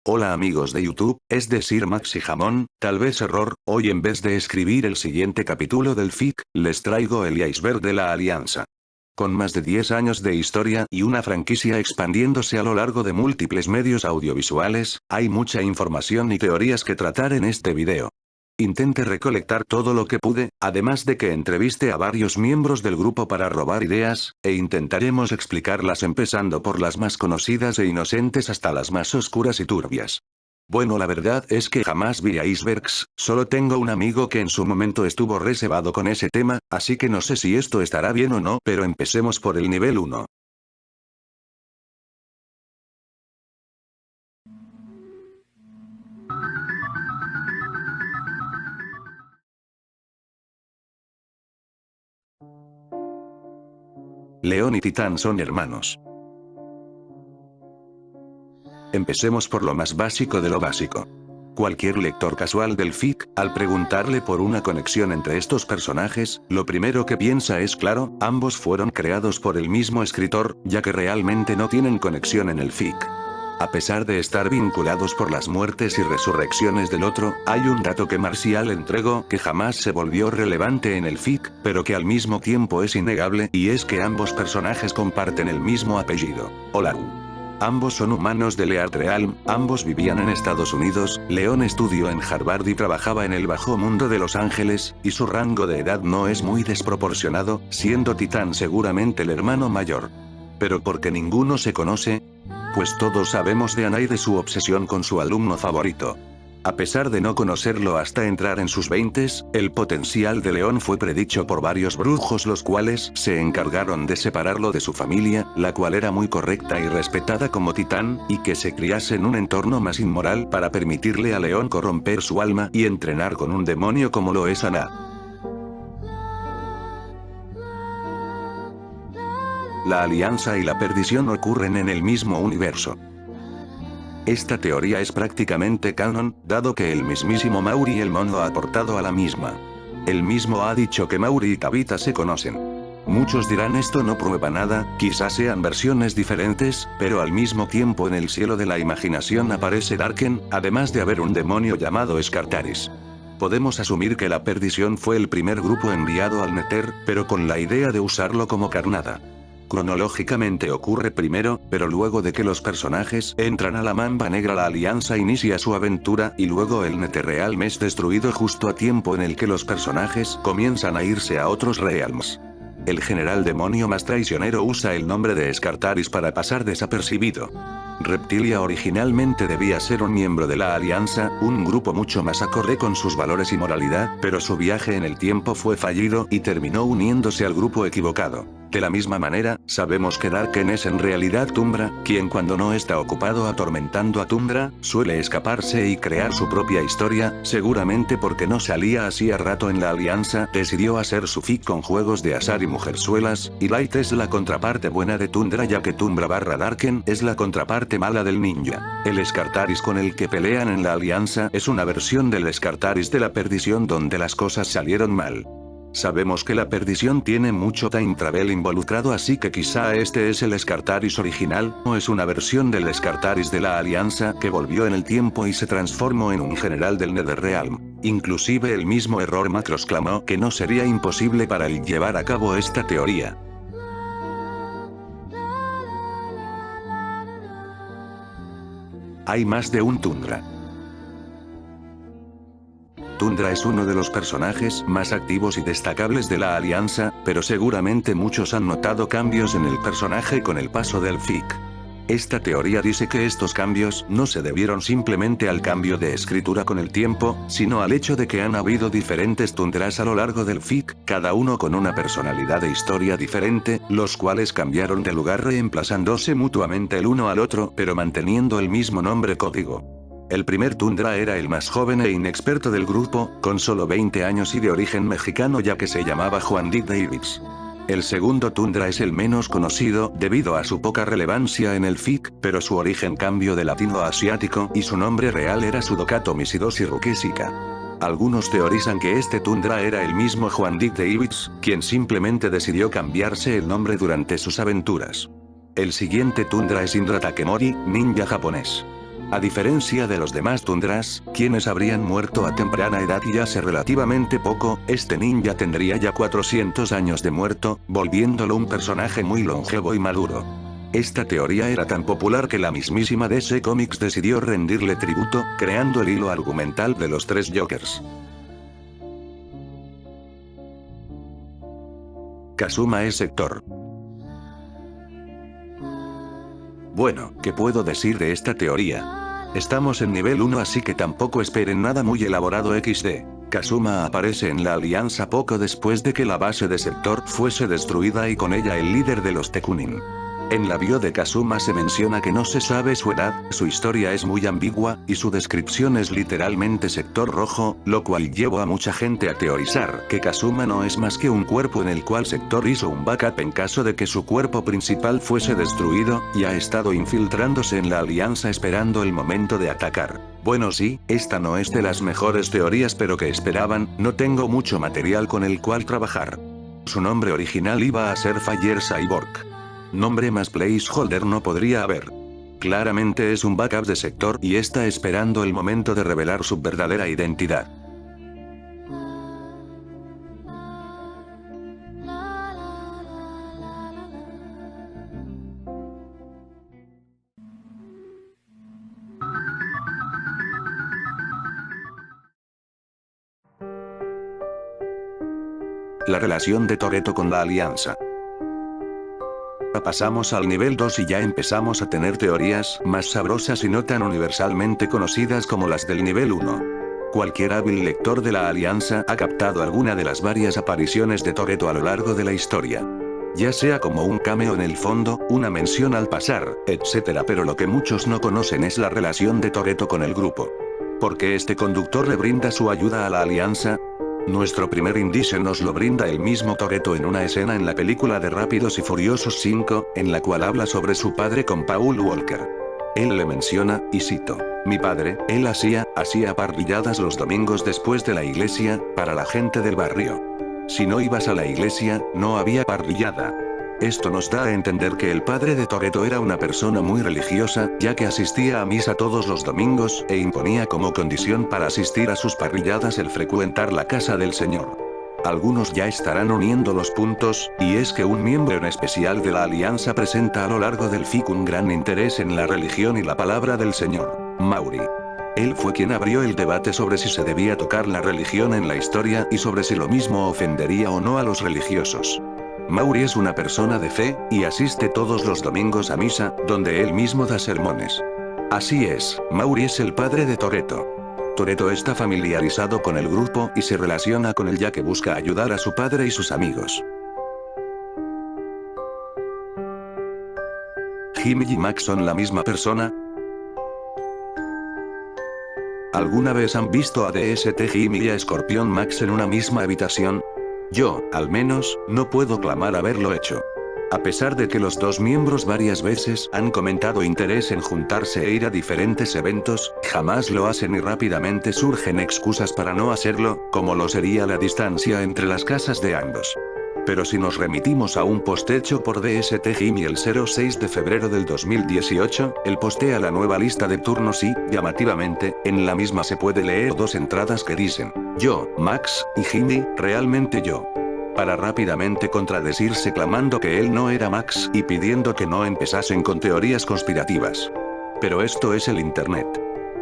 Hola amigos de YouTube, es decir Maxi Jamón, tal vez error, hoy en vez de escribir el siguiente capítulo del FIC, les traigo el iceberg de la Alianza. Con más de 10 años de historia y una franquicia expandiéndose a lo largo de múltiples medios audiovisuales, hay mucha información y teorías que tratar en este video. Intenté recolectar todo lo que pude, además de que entreviste a varios miembros del grupo para robar ideas, e intentaremos explicarlas empezando por las más conocidas e inocentes hasta las más oscuras y turbias. Bueno, la verdad es que jamás vi icebergs, solo tengo un amigo que en su momento estuvo reservado con ese tema, así que no sé si esto estará bien o no, pero empecemos por el nivel 1. León y Titán son hermanos. Empecemos por lo más básico de lo básico. Cualquier lector casual del FIC, al preguntarle por una conexión entre estos personajes, lo primero que piensa es claro, ambos fueron creados por el mismo escritor, ya que realmente no tienen conexión en el FIC. A pesar de estar vinculados por las muertes y resurrecciones del otro, hay un dato que Marcial entregó que jamás se volvió relevante en el FIC, pero que al mismo tiempo es innegable, y es que ambos personajes comparten el mismo apellido, Olau. Ambos son humanos de Leard Realm, ambos vivían en Estados Unidos, León estudió en Harvard y trabajaba en el bajo mundo de Los Ángeles, y su rango de edad no es muy desproporcionado, siendo Titán seguramente el hermano mayor. ¿Pero por qué ninguno se conoce? Pues todos sabemos de Ana y de su obsesión con su alumno favorito. A pesar de no conocerlo hasta entrar en sus 20s, el potencial de León fue predicho por varios brujos los cuales se encargaron de separarlo de su familia, la cual era muy correcta y respetada como Titán, y que se criase en un entorno más inmoral para permitirle a León corromper su alma y entrenar con un demonio como lo es Ana. La alianza y la perdición ocurren en el mismo universo. Esta teoría es prácticamente canon, dado que el mismísimo Mauri el Mono ha aportado a la misma. Él mismo ha dicho que Mauri y Tabitha se conocen. Muchos dirán esto no prueba nada, quizás sean versiones diferentes, pero al mismo tiempo en el cielo de la imaginación aparece Darken, además de haber un demonio llamado Skartaris. Podemos asumir que la perdición fue el primer grupo enviado al Nether, pero con la idea de usarlo como carnada. Cronológicamente ocurre primero, pero luego de que los personajes entran a la Mamba Negra la alianza inicia su aventura y luego el Netherrealm es destruido justo a tiempo en el que los personajes comienzan a irse a otros realms. El general demonio más traicionero usa el nombre de Skartaris para pasar desapercibido. Reptilia originalmente debía ser un miembro de la Alianza, un grupo mucho más acorde con sus valores y moralidad, pero su viaje en el tiempo fue fallido y terminó uniéndose al grupo equivocado. De la misma manera, sabemos que Darken es en realidad Tumbra, quien cuando no está ocupado atormentando a Tundra, suele escaparse y crear su propia historia, seguramente porque no salía hacía rato en la Alianza, decidió hacer su fic con juegos de azar y mujerzuelas, y Light es la contraparte buena de Tundra ya que Tumbra barra Darken es la contraparte mala del ninja. El Skartaris con el que pelean en la Alianza es una versión del Skartaris de la perdición donde las cosas salieron mal. Sabemos que la perdición tiene mucho time travel involucrado, así que quizá este es el Skartaris original, o es una versión del Skartaris de la Alianza que volvió en el tiempo y se transformó en un general del Netherrealm. Inclusive el mismo Error Macros clamó que no sería imposible para él llevar a cabo esta teoría. Hay más de un Tundra. Tundra es uno de los personajes más activos y destacables de la Alianza, pero seguramente muchos han notado cambios en el personaje con el paso del FIC. Esta teoría dice que estos cambios no se debieron simplemente al cambio de escritura con el tiempo, sino al hecho de que han habido diferentes Tundras a lo largo del FIC, cada uno con una personalidad e historia diferente, los cuales cambiaron de lugar reemplazándose mutuamente el uno al otro, pero manteniendo el mismo nombre código. El primer Tundra era el más joven e inexperto del grupo, con solo 20 años y de origen mexicano ya que se llamaba Juan Dick Davis. El segundo Tundra es el menos conocido debido a su poca relevancia en el FIC, pero su origen cambió de latino a asiático y su nombre real era Sudokato Misidosi Rukesika. Algunos teorizan que este Tundra era el mismo Juan Dick Davis, quien simplemente decidió cambiarse el nombre durante sus aventuras. El siguiente Tundra es Indra Takemori, ninja japonés. A diferencia de los demás tundras, quienes habrían muerto a temprana edad y hace relativamente poco, este ninja tendría ya 400 años de muerto, volviéndolo un personaje muy longevo y maduro. Esta teoría era tan popular que la mismísima DC Comics decidió rendirle tributo, creando el hilo argumental de los tres Jokers. Kazuma es Sector. Bueno, ¿qué puedo decir de esta teoría? Estamos en nivel 1 así que tampoco esperen nada muy elaborado XD. Kazuma aparece en la alianza poco después de que la base de Sector fuese destruida y con ella el líder de los Tekunin. En la bio de Kazuma se menciona que no se sabe su edad, su historia es muy ambigua, y su descripción es literalmente Sector Rojo, lo cual llevó a mucha gente a teorizar que Kazuma no es más que un cuerpo en el cual Sector hizo un backup en caso de que su cuerpo principal fuese destruido, y ha estado infiltrándose en la alianza esperando el momento de atacar. Bueno sí, esta no es de las mejores teorías pero que esperaban, no tengo mucho material con el cual trabajar. Su nombre original iba a ser Fire Cyborg. Nombre más placeholder no podría haber. Claramente es un backup de Sector y está esperando el momento de revelar su verdadera identidad. La relación de Toretto con la alianza. Pasamos al nivel 2 y ya empezamos a tener teorías más sabrosas y no tan universalmente conocidas como las del nivel 1. Cualquier hábil lector de la alianza ha captado alguna de las varias apariciones de Toretto a lo largo de la historia. Ya sea como un cameo en el fondo, una mención al pasar, etc. Pero lo que muchos no conocen es la relación de Toretto con el grupo. ¿Por qué este conductor le brinda su ayuda a la alianza? Nuestro primer indicio nos lo brinda el mismo Toretto en una escena en la película de Rápidos y Furiosos 5, en la cual habla sobre su padre con Paul Walker. Él le menciona, y cito, mi padre, él hacía parrilladas los domingos después de la iglesia, para la gente del barrio. Si no ibas a la iglesia, no había parrillada. Esto nos da a entender que el padre de Toretto era una persona muy religiosa, ya que asistía a misa todos los domingos, e imponía como condición para asistir a sus parrilladas el frecuentar la casa del Señor. Algunos ya estarán uniendo los puntos, y es que un miembro en especial de la alianza presenta a lo largo del FIC un gran interés en la religión y la palabra del Señor, Mauri. Él fue quien abrió el debate sobre si se debía tocar la religión en la historia y sobre si lo mismo ofendería o no a los religiosos. Mauri es una persona de fe, y asiste todos los domingos a misa, donde él mismo da sermones. Así es, Mauri es el padre de Toretto. Toretto está familiarizado con el grupo y se relaciona con él ya que busca ayudar a su padre y sus amigos. ¿Jimmy y Max son la misma persona? ¿Alguna vez han visto a DST Jimmy y a Escorpión Max en una misma habitación? Yo, al menos, no puedo clamar haberlo hecho. A pesar de que los dos miembros varias veces han comentado interés en juntarse e ir a diferentes eventos, jamás lo hacen y rápidamente surgen excusas para no hacerlo, como lo sería la distancia entre las casas de ambos. Pero si nos remitimos a un post hecho por DST Jimmy el 06 de febrero del 2018, él postea la nueva lista de turnos y, llamativamente, en la misma se puede leer dos entradas que dicen, yo, Max, y Jimmy, realmente yo. Para rápidamente contradecirse clamando que él no era Max y pidiendo que no empezasen con teorías conspirativas. Pero esto es el internet.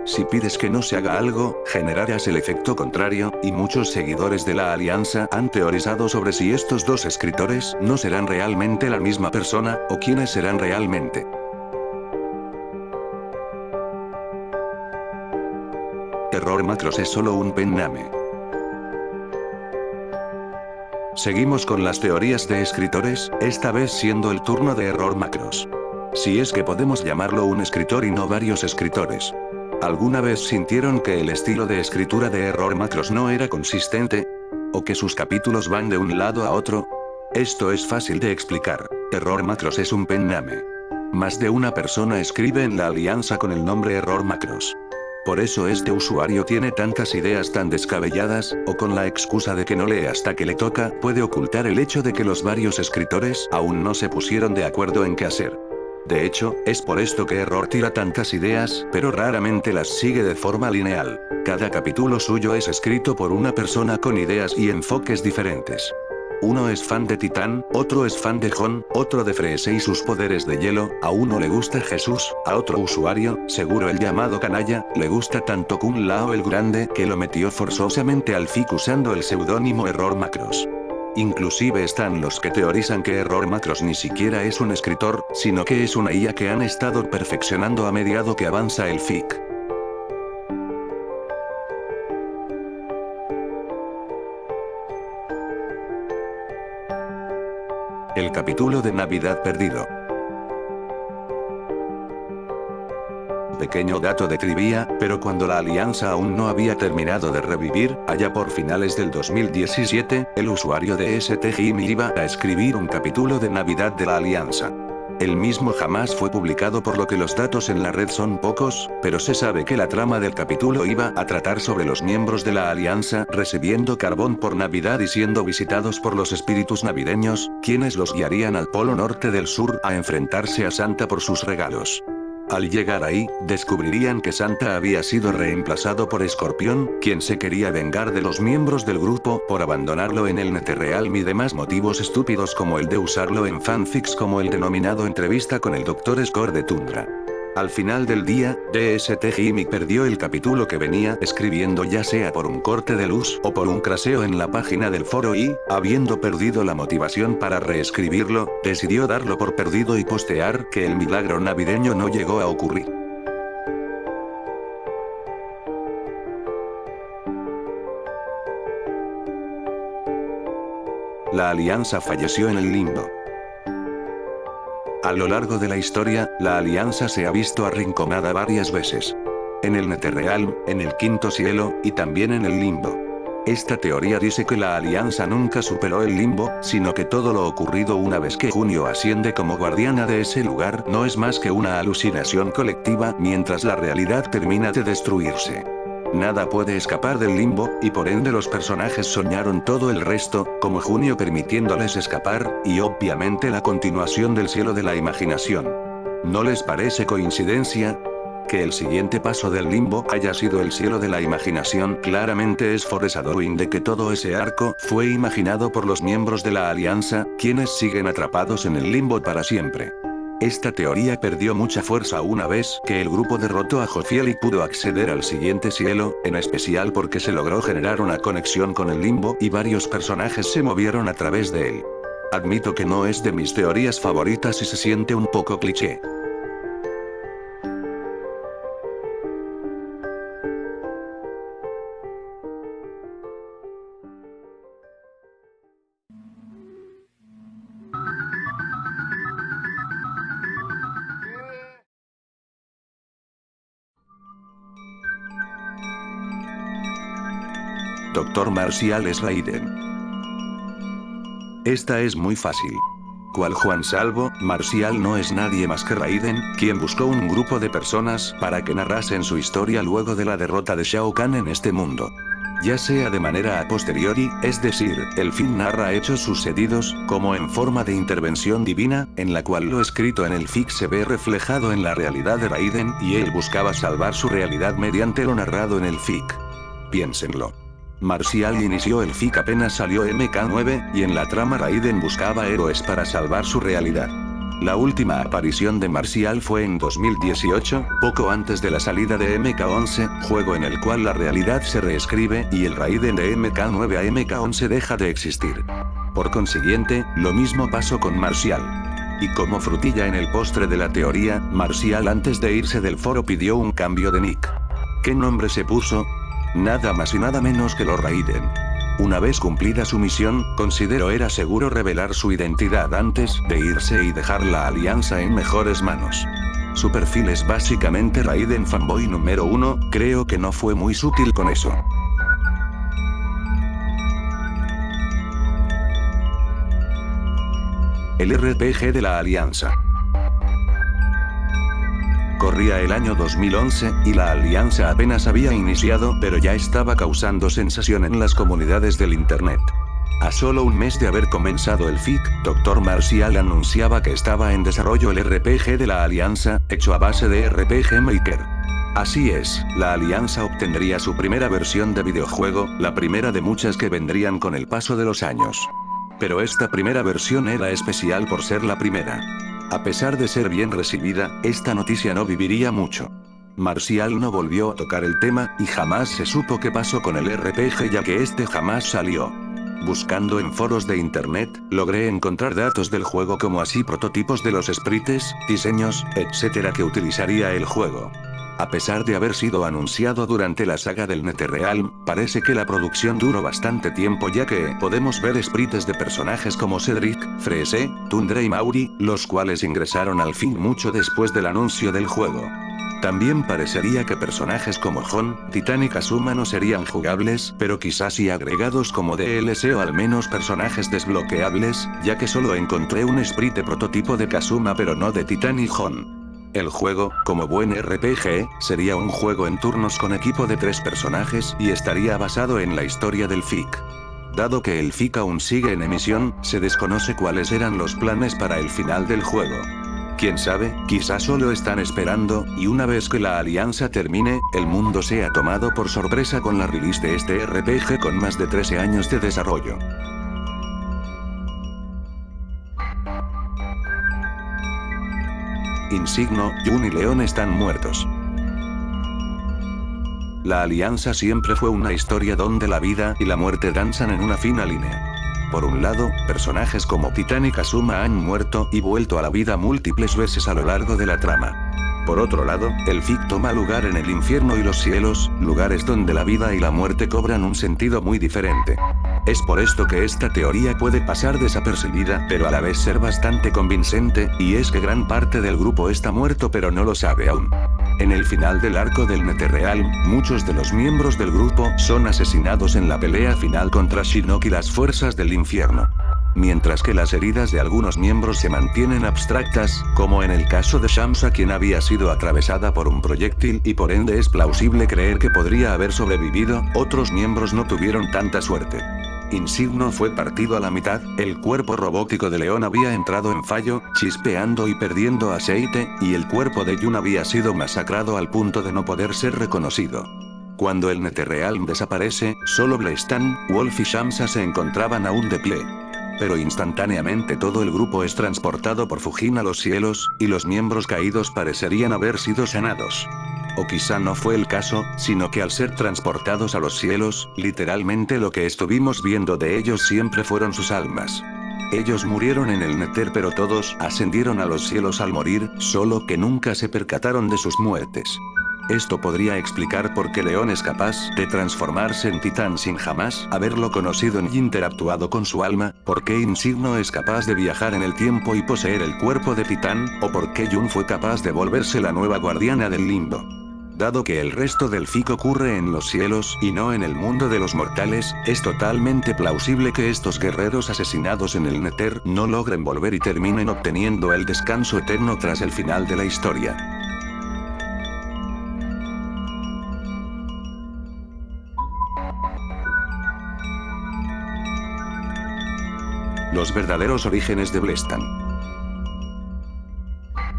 Si pides que no se haga algo, generarás el efecto contrario, y muchos seguidores de la alianza han teorizado sobre si estos dos escritores no serán realmente la misma persona, o quiénes serán realmente. Error Macros es solo un pen name. Seguimos con las teorías de escritores, esta vez siendo el turno de Error Macros. Si es que podemos llamarlo un escritor y no varios escritores. ¿Alguna vez sintieron que el estilo de escritura de Error Macros no era consistente? ¿O que sus capítulos van de un lado a otro? Esto es fácil de explicar. Error Macros es un pen name. Más de una persona escribe en la alianza con el nombre Error Macros. Por eso este usuario tiene tantas ideas tan descabelladas, o con la excusa de que no lee hasta que le toca, puede ocultar el hecho de que los varios escritores aún no se pusieron de acuerdo en qué hacer. De hecho, es por esto que Error tira tantas ideas, pero raramente las sigue de forma lineal. Cada capítulo suyo es escrito por una persona con ideas y enfoques diferentes. Uno es fan de Titán, otro es fan de Jon, otro de Freeze y sus poderes de hielo, a uno le gusta Jesús, a otro usuario, seguro el llamado Canalla, le gusta tanto Kung Lao el Grande que lo metió forzosamente al FIC usando el seudónimo Error Macros. Inclusive están los que teorizan que Error Macros ni siquiera es un escritor, sino que es una IA que han estado perfeccionando a medida que avanza el FIC. El capítulo de Navidad perdido. Pequeño dato de trivia, pero cuando la Alianza aún no había terminado de revivir, allá por finales del 2017, el usuario de STGIMI iba a escribir un capítulo de Navidad de la Alianza. El mismo jamás fue publicado, por lo que los datos en la red son pocos, pero se sabe que la trama del capítulo iba a tratar sobre los miembros de la Alianza recibiendo carbón por Navidad y siendo visitados por los espíritus navideños, quienes los guiarían al Polo Norte del Sur a enfrentarse a Santa por sus regalos. Al llegar ahí, descubrirían que Santa había sido reemplazado por Escorpión, quien se quería vengar de los miembros del grupo por abandonarlo en el Netherrealm y demás motivos estúpidos como el de usarlo en fanfics como el denominado Entrevista con el Dr. Score de Tundra. Al final del día, DST Gimmick perdió el capítulo que venía escribiendo, ya sea por un corte de luz o por un craseo en la página del foro, y, habiendo perdido la motivación para reescribirlo, decidió darlo por perdido y postear que el milagro navideño no llegó a ocurrir. La Alianza falleció en el limbo. A lo largo de la historia, la Alianza se ha visto arrinconada varias veces. En el Netherrealm, en el Quinto Cielo, y también en el Limbo. Esta teoría dice que la Alianza nunca superó el Limbo, sino que todo lo ocurrido una vez que Junio asciende como guardiana de ese lugar no es más que una alucinación colectiva mientras la realidad termina de destruirse. Nada puede escapar del Limbo, y por ende los personajes soñaron todo el resto, como Junio permitiéndoles escapar, y obviamente la continuación del cielo de la imaginación. ¿No les parece coincidencia? Que el siguiente paso del Limbo haya sido el cielo de la imaginación claramente es foreshadowing de que todo ese arco fue imaginado por los miembros de la Alianza, quienes siguen atrapados en el Limbo para siempre. Esta teoría perdió mucha fuerza una vez que el grupo derrotó a Jophiel y pudo acceder al siguiente cielo, en especial porque se logró generar una conexión con el Limbo y varios personajes se movieron a través de él. Admito que no es de mis teorías favoritas y se siente un poco cliché. Dr. Marcial es Raiden. Esta es muy fácil. Cual Juan Salvo, Marcial no es nadie más que Raiden, quien buscó un grupo de personas para que narrasen su historia luego de la derrota de Shao Kahn en este mundo. Ya sea de manera a posteriori, es decir, el fin narra hechos sucedidos, como en forma de intervención divina, en la cual lo escrito en el fic se ve reflejado en la realidad de Raiden, y él buscaba salvar su realidad mediante lo narrado en el fic. Piénsenlo. Marcial inició el fic apenas salió MK9, y en la trama Raiden buscaba héroes para salvar su realidad. La última aparición de Marcial fue en 2018, poco antes de la salida de MK11, juego en el cual la realidad se reescribe y el Raiden de MK9 a MK11 deja de existir. Por consiguiente, lo mismo pasó con Marcial. Y como frutilla en el postre de la teoría, Marcial antes de irse del foro pidió un cambio de nick. ¿Qué nombre se puso? Nada más y nada menos que Lord Raiden. Una vez cumplida su misión, consideró era seguro revelar su identidad antes de irse y dejar la Alianza en mejores manos. Su perfil es básicamente Raiden fanboy número 1, creo que no fue muy sutil con eso. El RPG de la Alianza. Corría el año 2011, y la Alianza apenas había iniciado, pero ya estaba causando sensación en las comunidades del internet. A solo un mes de haber comenzado el FIC, Dr. Marcial anunciaba que estaba en desarrollo el RPG de la Alianza, hecho a base de RPG Maker. Así es, la Alianza obtendría su primera versión de videojuego, la primera de muchas que vendrían con el paso de los años. Pero esta primera versión era especial por ser la primera. A pesar de ser bien recibida, esta noticia no viviría mucho. Marcial no volvió a tocar el tema, y jamás se supo qué pasó con el RPG ya que este jamás salió. Buscando en foros de internet, logré encontrar datos del juego como así prototipos de los sprites, diseños, etc. que utilizaría el juego. A pesar de haber sido anunciado durante la saga del NetherRealm, parece que la producción duró bastante tiempo ya que podemos ver sprites de personajes como Cedric, Freeze, Tundra y Mauri, los cuales ingresaron al fin mucho después del anuncio del juego. También parecería que personajes como Hon, Titan y Kazuma no serían jugables, pero quizás sí agregados como DLC o al menos personajes desbloqueables, ya que solo encontré un sprite prototipo de Kazuma pero no de Titan y Hon. El juego, como buen RPG, sería un juego en turnos con equipo de 3 personajes y estaría basado en la historia del FIC. Dado que el FIC aún sigue en emisión, se desconoce cuáles eran los planes para el final del juego. Quién sabe, quizás solo están esperando, y una vez que la alianza termine, el mundo sea tomado por sorpresa con la release de este RPG con más de 13 años de desarrollo. Insigno, Jun y Leon están muertos. La alianza siempre fue una historia donde la vida y la muerte danzan en una fina línea. Por un lado, personajes como Titan y Kazuma han muerto y vuelto a la vida múltiples veces a lo largo de la trama. Por otro lado, el FIC toma lugar en el infierno y los cielos, lugares donde la vida y la muerte cobran un sentido muy diferente. Es por esto que esta teoría puede pasar desapercibida, pero a la vez ser bastante convincente, y es que gran parte del grupo está muerto pero no lo sabe aún. En el final del arco del NetherRealm, muchos de los miembros del grupo son asesinados en la pelea final contra Shinnok y las fuerzas del infierno. Mientras que las heridas de algunos miembros se mantienen abstractas, como en el caso de Shamsa quien había sido atravesada por un proyectil y por ende es plausible creer que podría haber sobrevivido, otros miembros no tuvieron tanta suerte. Insigno fue partido a la mitad, el cuerpo robótico de Leon había entrado en fallo, chispeando y perdiendo aceite, y el cuerpo de Jun había sido masacrado al punto de no poder ser reconocido. Cuando el NetherRealm desaparece, solo Blestan, Wolf y Shamsa se encontraban aún de pie. Pero instantáneamente todo el grupo es transportado por Fujin a los cielos, y los miembros caídos parecerían haber sido sanados. O quizá no fue el caso, sino que al ser transportados a los cielos, literalmente lo que estuvimos viendo de ellos siempre fueron sus almas. Ellos murieron en el Nether pero todos ascendieron a los cielos al morir, solo que nunca se percataron de sus muertes. Esto podría explicar por qué Leon es capaz de transformarse en titán sin jamás haberlo conocido ni interactuado con su alma, por qué Insigno es capaz de viajar en el tiempo y poseer el cuerpo de titán, o por qué Jun fue capaz de volverse la nueva guardiana del limbo. Dado que el resto del FIC ocurre en los cielos y no en el mundo de los mortales, es totalmente plausible que estos guerreros asesinados en el Nether no logren volver y terminen obteniendo el descanso eterno tras el final de la historia. Los verdaderos orígenes de Blestan.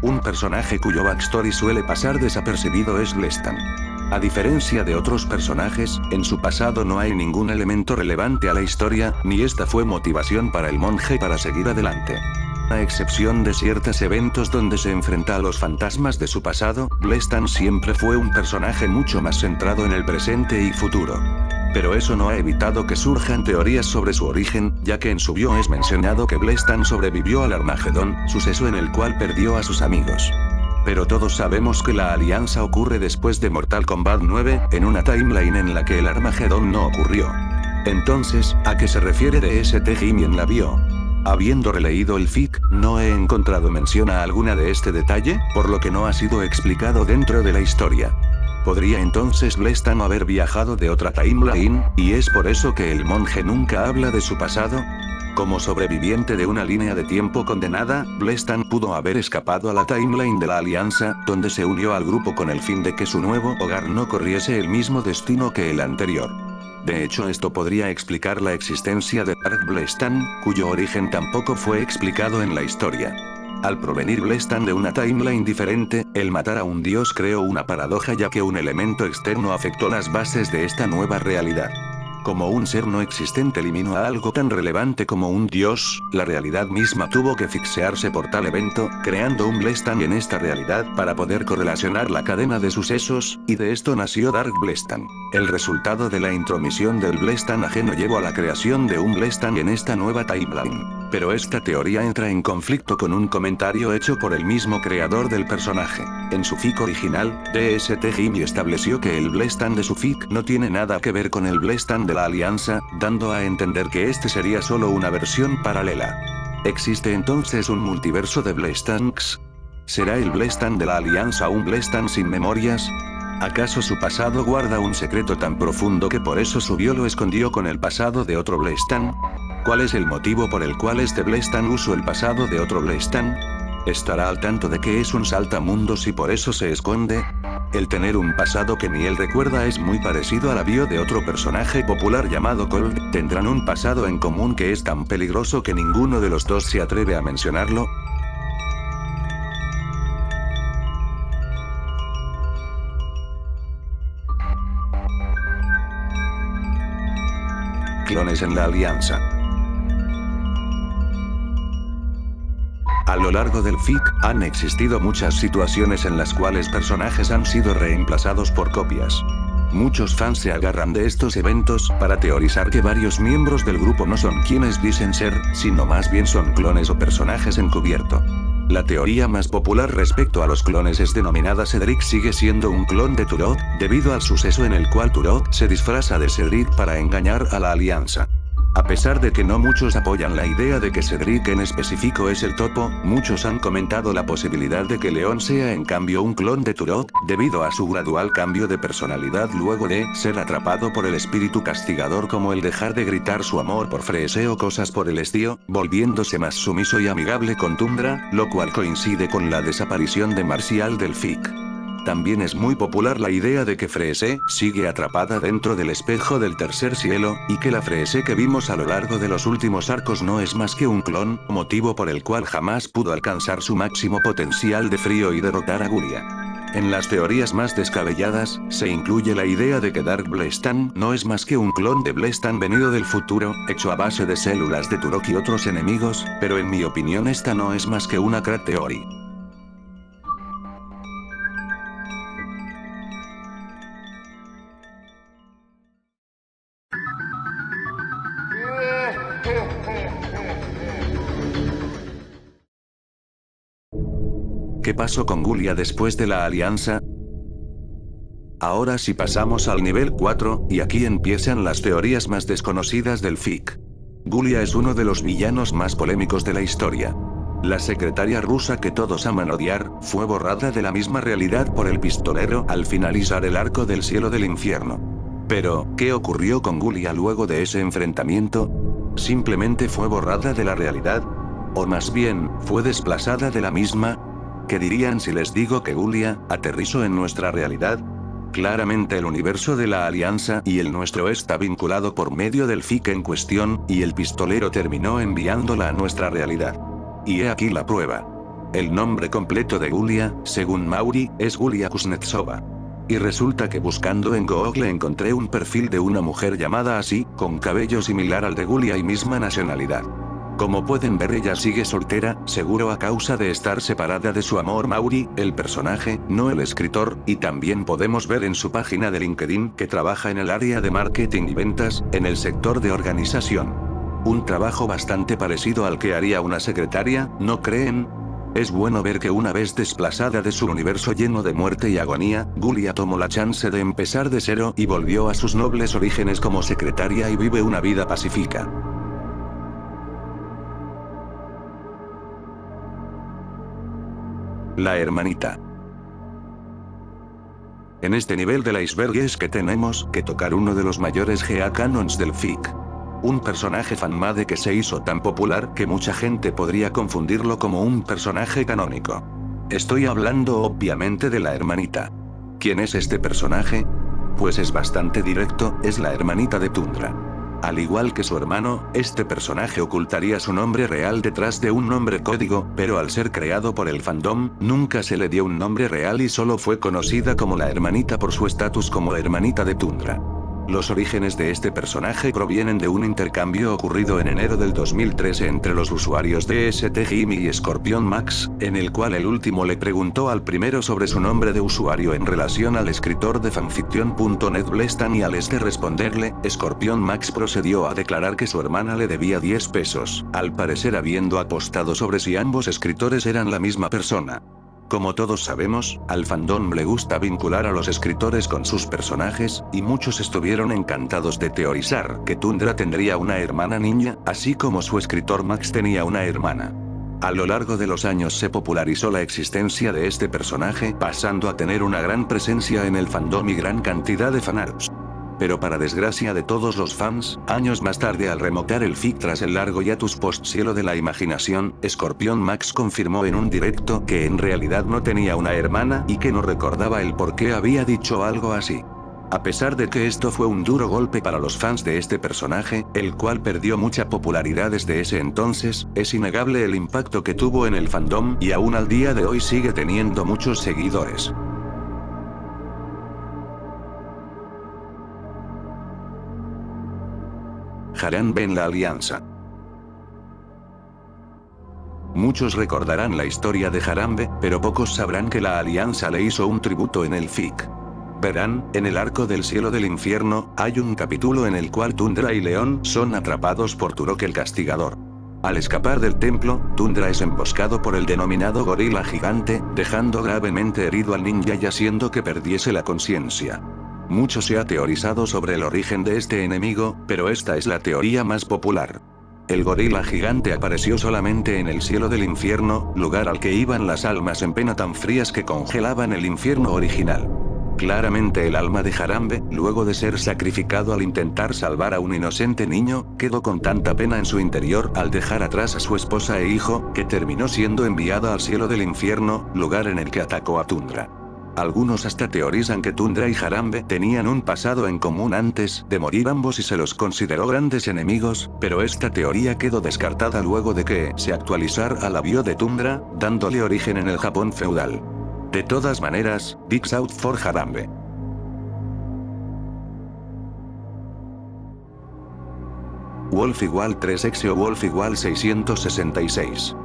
Un personaje cuyo backstory suele pasar desapercibido es Blestan. A diferencia de otros personajes, en su pasado no hay ningún elemento relevante a la historia, ni esta fue motivación para el monje para seguir adelante. A excepción de ciertos eventos donde se enfrenta a los fantasmas de su pasado, Blestan siempre fue un personaje mucho más centrado en el presente y futuro. Pero eso no ha evitado que surjan teorías sobre su origen, ya que en su bio es mencionado que Blestan sobrevivió al Armagedón, suceso en el cual perdió a sus amigos. Pero todos sabemos que la alianza ocurre después de Mortal Kombat 9, en una timeline en la que el Armagedón no ocurrió. Entonces, ¿a qué se refiere DST Jimmy en la bio? Habiendo releído el FIC, no he encontrado mención a alguna de este detalle, por lo que no ha sido explicado dentro de la historia. ¿Podría entonces Blestan haber viajado de otra timeline, y es por eso que el monje nunca habla de su pasado? Como sobreviviente de una línea de tiempo condenada, Blestan pudo haber escapado a la timeline de la Alianza, donde se unió al grupo con el fin de que su nuevo hogar no corriese el mismo destino que el anterior. De hecho, esto podría explicar la existencia de Dark Blestan, cuyo origen tampoco fue explicado en la historia. Al provenir Blestan de una timeline diferente, el matar a un dios creó una paradoja ya que un elemento externo afectó las bases de esta nueva realidad. Como un ser no existente eliminó a algo tan relevante como un dios, la realidad misma tuvo que fixearse por tal evento, creando un Blestan en esta realidad para poder correlacionar la cadena de sucesos, y de esto nació Dark Blestan. El resultado de la intromisión del Blestan ajeno llevó a la creación de un Blestan en esta nueva timeline. Pero esta teoría entra en conflicto con un comentario hecho por el mismo creador del personaje. En su fic original, DST Jimmy estableció que el Blestan de su fic no tiene nada que ver con el Blestan de la Alianza, dando a entender que este sería solo una versión paralela. ¿Existe entonces un multiverso de Blestans? ¿Será el Blestan de la Alianza un Blestan sin memorias? ¿Acaso su pasado guarda un secreto tan profundo que por eso su bio lo escondió con el pasado de otro Blestan? ¿Cuál es el motivo por el cual este Blestan usó el pasado de otro Blestan? ¿Estará al tanto de que es un saltamundos y por eso se esconde? El tener un pasado que ni él recuerda es muy parecido a la bio de otro personaje popular llamado Cold. ¿Tendrán un pasado en común que es tan peligroso que ninguno de los dos se atreve a mencionarlo? Clones en la Alianza. A lo largo del fic, han existido muchas situaciones en las cuales personajes han sido reemplazados por copias. Muchos fans se agarran de estos eventos para teorizar que varios miembros del grupo no son quienes dicen ser, sino más bien son clones o personajes encubierto. La teoría más popular respecto a los clones es denominada Cedric sigue siendo un clon de Turok, debido al suceso en el cual Turok se disfraza de Cedric para engañar a la Alianza. A pesar de que no muchos apoyan la idea de que Cedric en específico es el topo, muchos han comentado la posibilidad de que Leon sea en cambio un clon de Turok, debido a su gradual cambio de personalidad luego de ser atrapado por el espíritu castigador, como el dejar de gritar su amor por Freese o cosas por el estilo, volviéndose más sumiso y amigable con Tundra, lo cual coincide con la desaparición de Marcial del fic. También es muy popular la idea de que Freese sigue atrapada dentro del espejo del tercer cielo, y que la Freese que vimos a lo largo de los últimos arcos no es más que un clon, motivo por el cual jamás pudo alcanzar su máximo potencial de frío y derrotar a Gulia. En las teorías más descabelladas, se incluye la idea de que Dark Blestan no es más que un clon de Blestan venido del futuro, hecho a base de células de Turok y otros enemigos, pero en mi opinión esta no es más que una crack theory. ¿Qué pasó con Gulia después de la alianza? Ahora sí pasamos al nivel 4, y aquí empiezan las teorías más desconocidas del fic. Gulia es uno de los villanos más polémicos de la historia. La secretaria rusa que todos aman odiar, fue borrada de la misma realidad por el pistolero al finalizar el arco del cielo del infierno. Pero, ¿qué ocurrió con Gulia luego de ese enfrentamiento? ¿Simplemente fue borrada de la realidad? ¿O más bien, fue desplazada de la misma? ¿Qué dirían si les digo que Gulia aterrizó en nuestra realidad? Claramente el universo de la Alianza y el nuestro está vinculado por medio del fic en cuestión, y el pistolero terminó enviándola a nuestra realidad. Y he aquí la prueba. El nombre completo de Gulia, según Mauri, es Gulia Kuznetsova. Y resulta que buscando en Google encontré un perfil de una mujer llamada así, con cabello similar al de Gulia y misma nacionalidad. Como pueden ver, ella sigue soltera, seguro a causa de estar separada de su amor Mauri, el personaje, no el escritor, y también podemos ver en su página de LinkedIn que trabaja en el área de marketing y ventas, en el sector de organización. Un trabajo bastante parecido al que haría una secretaria, ¿no creen? Es bueno ver que una vez desplazada de su universo lleno de muerte y agonía, Gulia tomó la chance de empezar de cero y volvió a sus nobles orígenes como secretaria y vive una vida pacífica. La hermanita. En este nivel del iceberg es que tenemos que tocar uno de los mayores GA canons del fic. Un personaje fanmade que se hizo tan popular que mucha gente podría confundirlo como un personaje canónico. Estoy hablando obviamente de la hermanita. ¿Quién es este personaje? Pues es bastante directo, es la hermanita de Tundra. Al igual que su hermano, este personaje ocultaría su nombre real detrás de un nombre código, pero al ser creado por el fandom, nunca se le dio un nombre real y solo fue conocida como la hermanita por su estatus como hermanita de Tundra. Los orígenes de este personaje provienen de un intercambio ocurrido en enero del 2013 entre los usuarios de ST Jimmy y Scorpion Max, en el cual el último le preguntó al primero sobre su nombre de usuario en relación al escritor de fanfiction.net Blestan, y al responderle, Scorpion Max procedió a declarar que su hermana le debía 10 pesos, al parecer habiendo apostado sobre si ambos escritores eran la misma persona. Como todos sabemos, al fandom le gusta vincular a los escritores con sus personajes, y muchos estuvieron encantados de teorizar que Tundra tendría una hermana niña, así como su escritor Max tenía una hermana. A lo largo de los años se popularizó la existencia de este personaje, pasando a tener una gran presencia en el fandom y gran cantidad de fanarts. Pero para desgracia de todos los fans, años más tarde al remontar el fic tras el largo hiatus post Cielo de la Imaginación, Scorpion Max confirmó en un directo que en realidad no tenía una hermana y que no recordaba el por qué había dicho algo así. A pesar de que esto fue un duro golpe para los fans de este personaje, el cual perdió mucha popularidad desde ese entonces, es innegable el impacto que tuvo en el fandom y aún al día de hoy sigue teniendo muchos seguidores. Harambe en la Alianza. Muchos recordarán la historia de Harambe, pero pocos sabrán que la Alianza le hizo un tributo en el fic. Verán, en el arco del cielo del infierno, hay un capítulo en el cual Tundra y León son atrapados por Turok el Castigador. Al escapar del templo, Tundra es emboscado por el denominado gorila gigante, dejando gravemente herido al ninja y haciendo que perdiese la conciencia. Mucho se ha teorizado sobre el origen de este enemigo, pero esta es la teoría más popular. El gorila gigante apareció solamente en el cielo del infierno, lugar al que iban las almas en pena tan frías que congelaban el infierno original. Claramente el alma de Harambe, luego de ser sacrificado al intentar salvar a un inocente niño, quedó con tanta pena en su interior al dejar atrás a su esposa e hijo, que terminó siendo enviada al cielo del infierno, lugar en el que atacó a Tundra. Algunos hasta teorizan que Tundra y Harambe tenían un pasado en común antes de morir ambos y se los consideró grandes enemigos, pero esta teoría quedó descartada luego de que se actualizara la bio de Tundra, dándole origen en el Japón feudal. De todas maneras, Dicks out for Harambe. Wolf igual 3x o Wolf igual 666.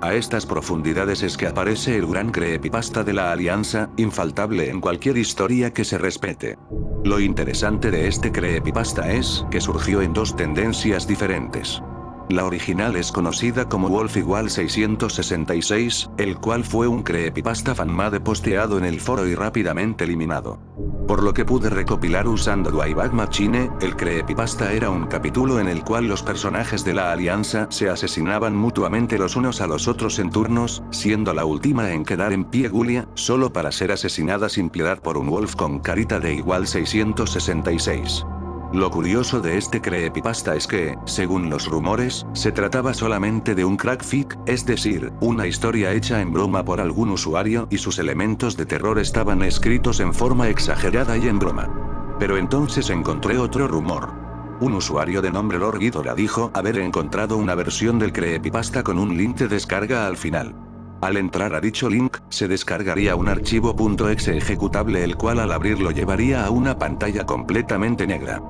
A estas profundidades es que aparece el gran creepypasta de la Alianza, infaltable en cualquier historia que se respete. Lo interesante de este creepypasta es que surgió en dos tendencias diferentes. La original es conocida como Wolf igual 666, el cual fue un creepypasta fanmade posteado en el foro y rápidamente eliminado. Por lo que pude recopilar usando Wayback Machine, el creepypasta era un capítulo en el cual los personajes de la Alianza se asesinaban mutuamente los unos a los otros en turnos, siendo la última en quedar en pie Gulia, solo para ser asesinada sin piedad por un Wolf con carita de igual 666. Lo curioso de este creepypasta es que, según los rumores, se trataba solamente de un crackfic, es decir, una historia hecha en broma por algún usuario y sus elementos de terror estaban escritos en forma exagerada y en broma. Pero entonces encontré otro rumor. Un usuario de nombre Lord Ghidorah dijo haber encontrado una versión del creepypasta con un link de descarga al final. Al entrar a dicho link, se descargaría un archivo .exe ejecutable el cual al abrirlo llevaría a una pantalla completamente negra.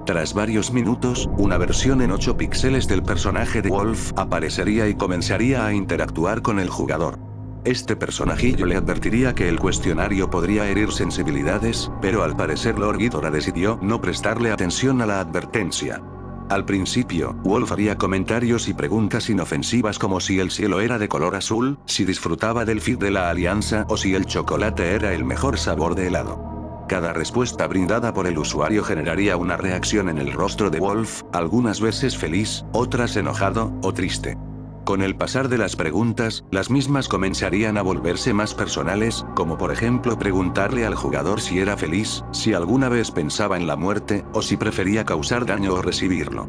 Tras varios minutos, una versión en 8 píxeles del personaje de Wolf aparecería y comenzaría a interactuar con el jugador. Este personajillo le advertiría que el cuestionario podría herir sensibilidades, pero al parecer Lord Ghidorah decidió no prestarle atención a la advertencia. Al principio, Wolf haría comentarios y preguntas inofensivas como si el cielo era de color azul, si disfrutaba del feed de la Alianza o si el chocolate era el mejor sabor de helado. Cada respuesta brindada por el usuario generaría una reacción en el rostro de Wolf, algunas veces feliz, otras enojado, o triste. Con el pasar de las preguntas, las mismas comenzarían a volverse más personales, como por ejemplo preguntarle al jugador si era feliz, si alguna vez pensaba en la muerte, o si prefería causar daño o recibirlo.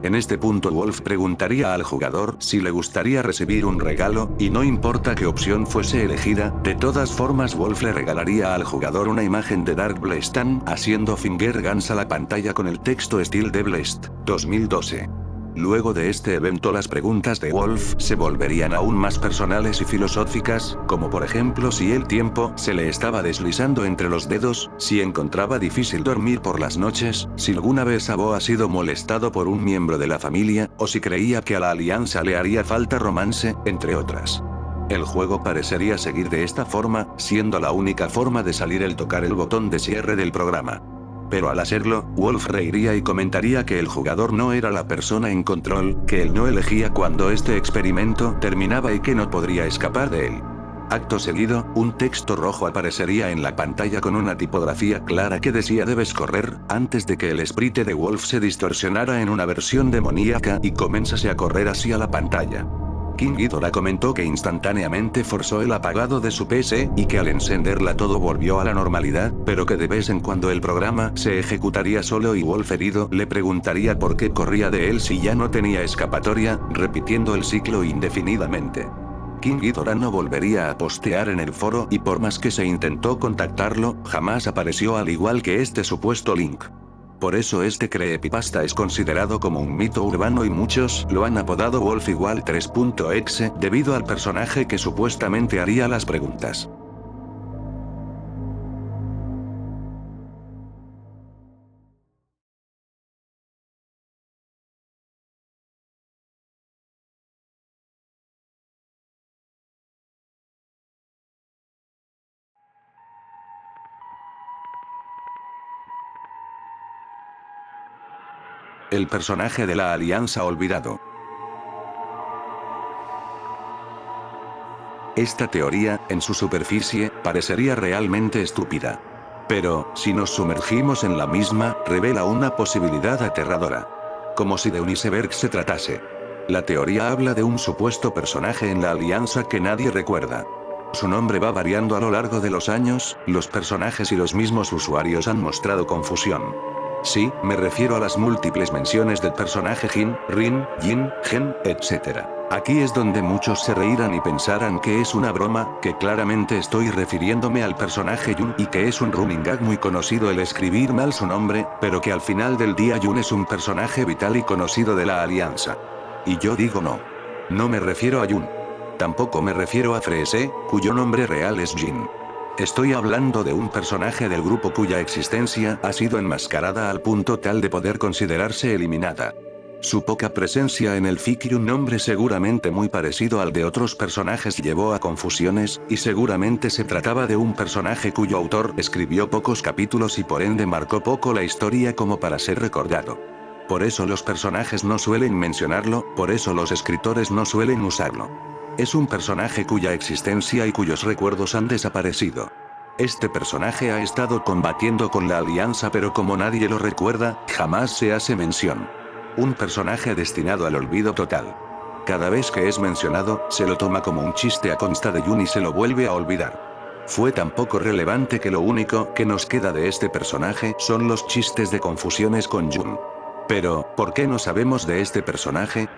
En este punto Wolf preguntaría al jugador si le gustaría recibir un regalo, y no importa qué opción fuese elegida, de todas formas Wolf le regalaría al jugador una imagen de Dark Blestan haciendo finger guns a la pantalla con el texto Steel the Blessed, 2012. Luego de este evento las preguntas de Wolf se volverían aún más personales y filosóficas, como por ejemplo si el tiempo se le estaba deslizando entre los dedos, si encontraba difícil dormir por las noches, si alguna vez ha sido molestado por un miembro de la familia, o si creía que a la alianza le haría falta romance, entre otras. El juego parecería seguir de esta forma, siendo la única forma de salir el tocar el botón de cierre del programa. Pero al hacerlo, Wolf reiría y comentaría que el jugador no era la persona en control, que él no elegía cuando este experimento terminaba y que no podría escapar de él. Acto seguido, un texto rojo aparecería en la pantalla con una tipografía clara que decía debes correr, antes de que el sprite de Wolf se distorsionara en una versión demoníaca y comenzase a correr hacia la pantalla. King Ghidorah comentó que instantáneamente forzó el apagado de su PC y que al encenderla todo volvió a la normalidad, pero que de vez en cuando el programa se ejecutaría solo y Wolf herido le preguntaría por qué corría de él si ya no tenía escapatoria, repitiendo el ciclo indefinidamente. King Ghidorah no volvería a postear en el foro y por más que se intentó contactarlo, jamás apareció al igual que este supuesto link. Por eso este creepypasta es considerado como un mito urbano y muchos lo han apodado Wolf igual 3.exe debido al personaje que supuestamente haría las preguntas. El personaje de la Alianza olvidado. Esta teoría, en su superficie, parecería realmente estúpida. Pero, si nos sumergimos en la misma, revela una posibilidad aterradora. Como si de un iceberg se tratase. La teoría habla de un supuesto personaje en la Alianza que nadie recuerda. Su nombre va variando a lo largo de los años, los personajes y los mismos usuarios han mostrado confusión. Sí, me refiero a las múltiples menciones del personaje Jin, Rin, Jin, Gen, etc. Aquí es donde muchos se reirán y pensarán que es una broma, que claramente estoy refiriéndome al personaje Yun y que es un running gag muy conocido el escribir mal su nombre, pero que al final del día Yun es un personaje vital y conocido de la Alianza. Y yo digo no. No me refiero a Yun. Tampoco me refiero a Freese, cuyo nombre real es Jin. Estoy hablando de un personaje del grupo cuya existencia ha sido enmascarada al punto tal de poder considerarse eliminada. Su poca presencia en el FIC y un nombre seguramente muy parecido al de otros personajes llevó a confusiones, y seguramente se trataba de un personaje cuyo autor escribió pocos capítulos y por ende marcó poco la historia como para ser recordado. Por eso los personajes no suelen mencionarlo, por eso los escritores no suelen usarlo. Es un personaje cuya existencia y cuyos recuerdos han desaparecido. Este personaje ha estado combatiendo con la Alianza pero como nadie lo recuerda, jamás se hace mención. Un personaje destinado al olvido total. Cada vez que es mencionado, se lo toma como un chiste a consta de Yun y se lo vuelve a olvidar. Fue tan poco relevante que lo único que nos queda de este personaje son los chistes de confusiones con Yun. Pero, ¿por qué no sabemos de este personaje?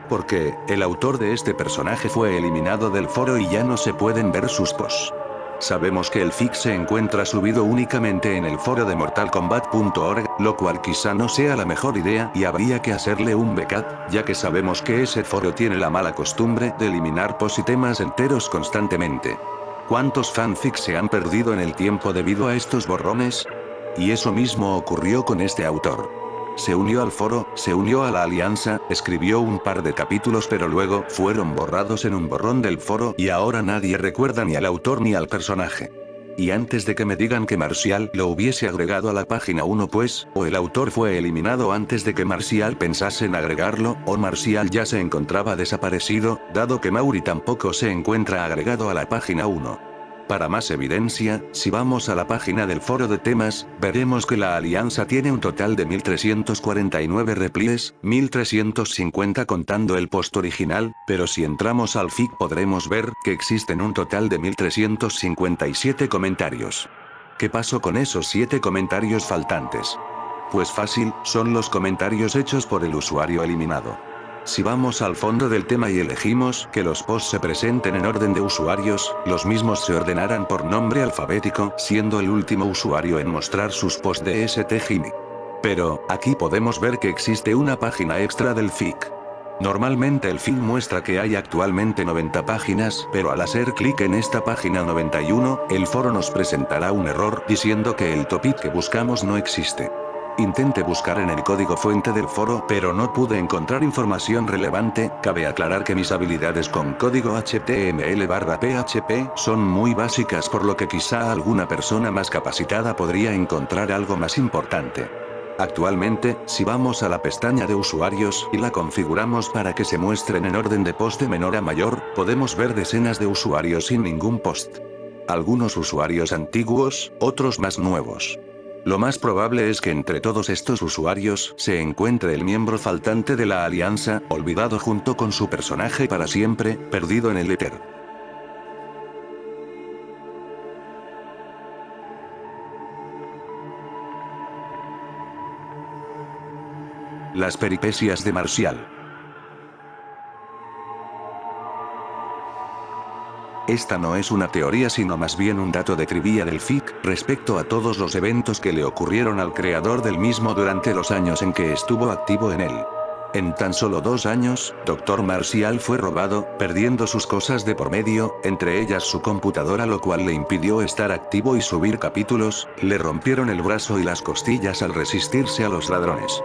Porque, el autor de este personaje fue eliminado del foro y ya no se pueden ver sus posts. Sabemos que el fic se encuentra subido únicamente en el foro de mortalkombat.org, lo cual quizá no sea la mejor idea y habría que hacerle un backup, ya que sabemos que ese foro tiene la mala costumbre de eliminar posts y temas enteros constantemente. ¿Cuántos fanfics se han perdido en el tiempo debido a estos borrones? Y eso mismo ocurrió con este autor. Se unió al foro, se unió a la Alianza, escribió un par de capítulos pero luego fueron borrados en un borrón del foro y ahora nadie recuerda ni al autor ni al personaje. Y antes de que me digan que Marcial lo hubiese agregado a la página 1 pues, o el autor fue eliminado antes de que Marcial pensase en agregarlo, o Marcial ya se encontraba desaparecido, dado que Mauri tampoco se encuentra agregado a la página 1. Para más evidencia, si vamos a la página del foro de temas, veremos que la Alianza tiene un total de 1349 replies, 1350 contando el post original, pero si entramos al FIC podremos ver que existen un total de 1357 comentarios. ¿Qué pasó con esos 7 comentarios faltantes? Pues fácil, son los comentarios hechos por el usuario eliminado. Si vamos al fondo del tema y elegimos que los posts se presenten en orden de usuarios, los mismos se ordenarán por nombre alfabético, siendo el último usuario en mostrar sus posts de STGIMI. Pero, aquí podemos ver que existe una página extra del FIC. Normalmente el feed muestra que hay actualmente 90 páginas, pero al hacer clic en esta página 91, el foro nos presentará un error diciendo que el topic que buscamos no existe. Intenté buscar en el código fuente del foro, pero no pude encontrar información relevante. Cabe aclarar que mis habilidades con código HTML/PHP son muy básicas, por lo que quizá alguna persona más capacitada podría encontrar algo más importante. Actualmente, si vamos a la pestaña de usuarios y la configuramos para que se muestren en orden de post de menor a mayor, podemos ver decenas de usuarios sin ningún post. Algunos usuarios antiguos, otros más nuevos. Lo más probable es que entre todos estos usuarios se encuentre el miembro faltante de la alianza, olvidado junto con su personaje para siempre, perdido en el éter. Las peripecias de Marcial. Esta no es una teoría sino más bien un dato de trivia del FIC, respecto a todos los eventos que le ocurrieron al creador del mismo durante los años en que estuvo activo en él. En tan solo 2 años, Dr. Marcial fue robado, perdiendo sus cosas de por medio, entre ellas su computadora, lo cual le impidió estar activo y subir capítulos, le rompieron el brazo y las costillas al resistirse a los ladrones.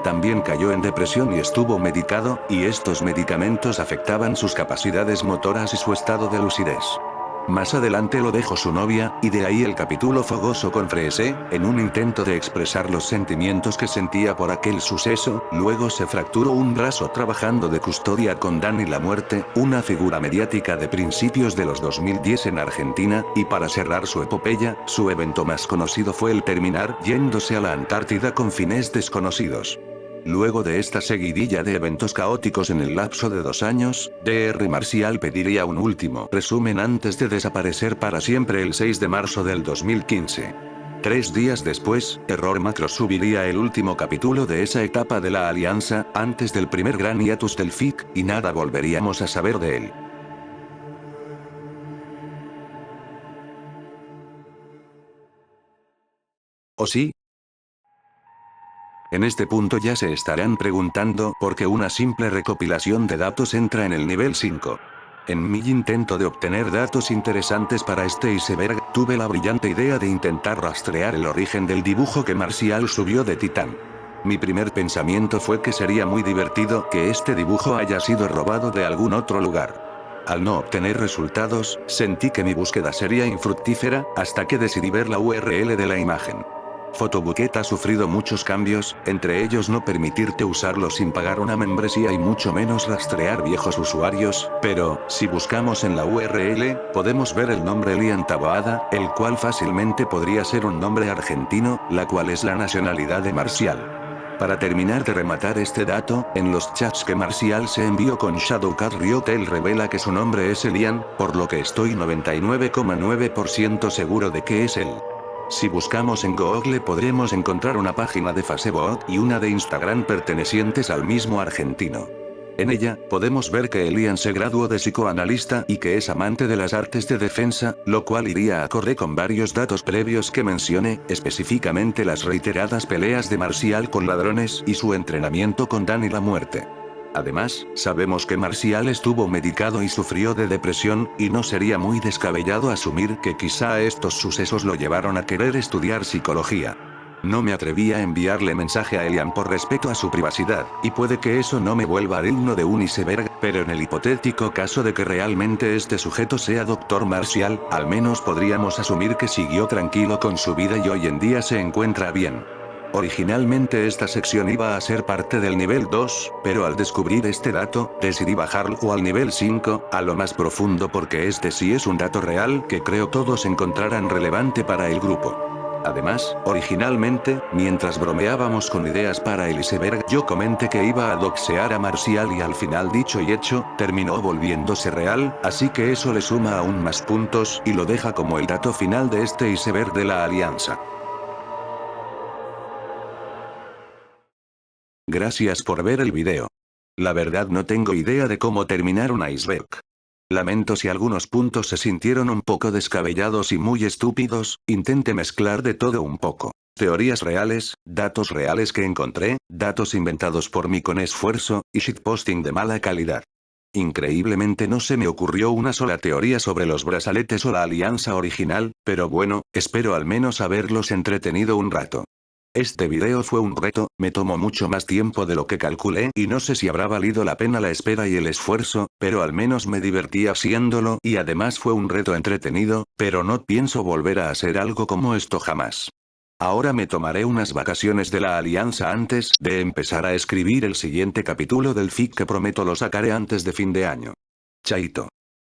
También cayó en depresión y estuvo medicado, y estos medicamentos afectaban sus capacidades motoras y su estado de lucidez. Más adelante lo dejó su novia, y de ahí el capítulo fogoso con Freese, en un intento de expresar los sentimientos que sentía por aquel suceso. Luego se fracturó un brazo trabajando de custodia con Dani la Muerte, una figura mediática de principios de los 2010 en Argentina, y para cerrar su epopeya, su evento más conocido fue el terminar yéndose a la Antártida con fines desconocidos. Luego de esta seguidilla de eventos caóticos en el lapso de 2 años, Dr. Marcial pediría un último resumen antes de desaparecer para siempre el 6 de marzo del 2015. 3 días después, Error Macro subiría el último capítulo de esa etapa de la alianza, antes del primer gran hiatus del FIC, y nada volveríamos a saber de él. ¿O sí? En este punto ya se estarán preguntando por qué una simple recopilación de datos entra en el nivel 5. En mi intento de obtener datos interesantes para este iceberg, tuve la brillante idea de intentar rastrear el origen del dibujo que Marcial subió de Titán. Mi primer pensamiento fue que sería muy divertido que este dibujo haya sido robado de algún otro lugar. Al no obtener resultados, sentí que mi búsqueda sería infructífera, hasta que decidí ver la URL de la imagen. Photobucket ha sufrido muchos cambios, entre ellos no permitirte usarlo sin pagar una membresía y mucho menos rastrear viejos usuarios, pero, si buscamos en la URL, podemos ver el nombre Elian Taboada, el cual fácilmente podría ser un nombre argentino, la cual es la nacionalidad de Marcial. Para terminar de rematar este dato, en los chats que Marcial se envió con Shadowcat Riot él revela que su nombre es Elian, por lo que estoy 99,9% seguro de que es él. Si buscamos en Google podremos encontrar una página de Facebook y una de Instagram pertenecientes al mismo argentino. En ella, podemos ver que Elian se graduó de psicoanalista y que es amante de las artes de defensa, lo cual iría acorde con varios datos previos que mencioné, específicamente las reiteradas peleas de Marcial con ladrones y su entrenamiento con Dani la Muerte. Además, sabemos que Marcial estuvo medicado y sufrió de depresión, y no sería muy descabellado asumir que quizá estos sucesos lo llevaron a querer estudiar psicología. No me atreví a enviarle mensaje a Elian por respeto a su privacidad, y puede que eso no me vuelva digno de un iceberg, pero en el hipotético caso de que realmente este sujeto sea Dr. Marcial, al menos podríamos asumir que siguió tranquilo con su vida y hoy en día se encuentra bien. Originalmente esta sección iba a ser parte del nivel 2, pero al descubrir este dato, decidí bajarlo al nivel 5, a lo más profundo porque este sí es un dato real que creo todos encontrarán relevante para el grupo. Además, originalmente, mientras bromeábamos con ideas para el iceberg, yo comenté que iba a doxear a Marcial y al final dicho y hecho, terminó volviéndose real, así que eso le suma aún más puntos y lo deja como el dato final de este iceberg de la alianza. Gracias por ver el video. La verdad no tengo idea de cómo terminar un iceberg. Lamento si algunos puntos se sintieron un poco descabellados y muy estúpidos, intenté mezclar de todo un poco. Teorías reales, datos reales que encontré, datos inventados por mí con esfuerzo, y shitposting de mala calidad. Increíblemente no se me ocurrió una sola teoría sobre los brazaletes o la alianza original, pero bueno, espero al menos haberlos entretenido un rato. Este video fue un reto, me tomó mucho más tiempo de lo que calculé y no sé si habrá valido la pena la espera y el esfuerzo, pero al menos me divertí haciéndolo y además fue un reto entretenido, pero no pienso volver a hacer algo como esto jamás. Ahora me tomaré unas vacaciones de la alianza antes de empezar a escribir el siguiente capítulo del fic que prometo lo sacaré antes de fin de año. Chaito.